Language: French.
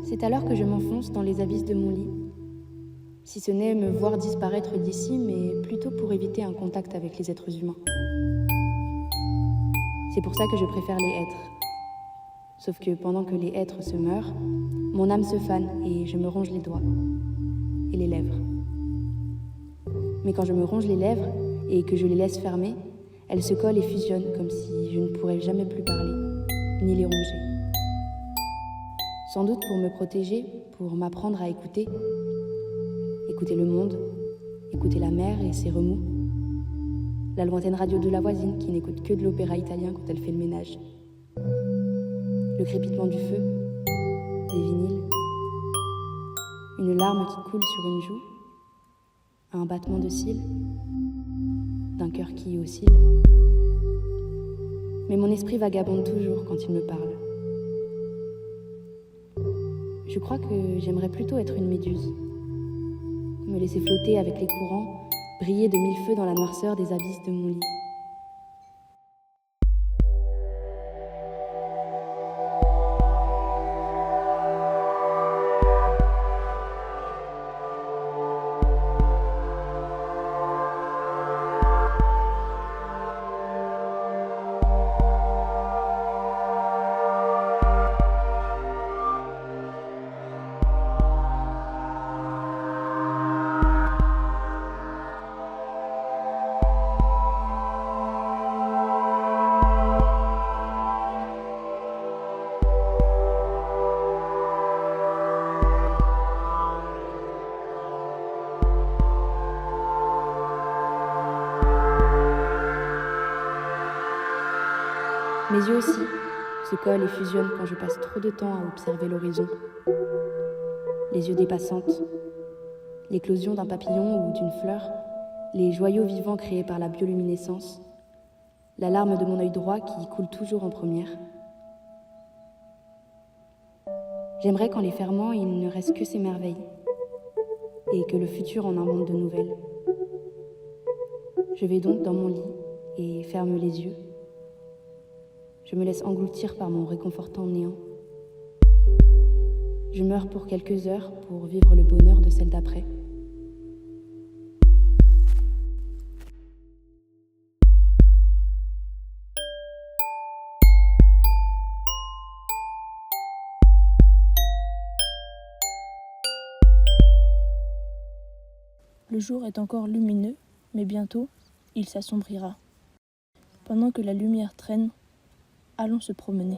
C'est alors que je m'enfonce dans les abysses de mon lit. Si ce n'est me voir disparaître d'ici, mais plutôt pour éviter un contact avec les êtres humains. C'est pour ça que je préfère les êtres. Sauf que pendant que les êtres se meurent, mon âme se fane et je me ronge les doigts et les lèvres. Mais quand je me ronge les lèvres et que je les laisse fermer, elles se collent et fusionnent comme si je ne pourrais jamais plus parler, ni les ronger. Sans doute pour me protéger, pour m'apprendre à écouter. Écouter le monde, écouter la mer et ses remous. La lointaine radio de la voisine qui n'écoute que de l'opéra italien quand elle fait le ménage. Le crépitement du feu, des vinyles. Une larme qui coule sur une joue. Un battement de cils. D'un cœur qui oscille. Mais mon esprit vagabonde toujours quand il me parle. Je crois que j'aimerais plutôt être une méduse. Me laisser flotter avec les courants, briller de mille feux dans la noirceur des abysses de mon lit. Mes yeux aussi se collent et fusionnent quand je passe trop de temps à observer l'horizon. Les yeux des passantes, l'éclosion d'un papillon ou d'une fleur, les joyaux vivants créés par la bioluminescence, la larme de mon œil droit qui coule toujours en première. J'aimerais qu'en les fermant, il ne reste que ces merveilles, et que le futur en invente de nouvelles. Je vais donc dans mon lit et ferme les yeux. Je me laisse engloutir par mon réconfortant néant. Je meurs pour quelques heures pour vivre le bonheur de celle d'après. Le jour est encore lumineux, mais bientôt, il s'assombrira. Pendant que la lumière traîne, allons se promener.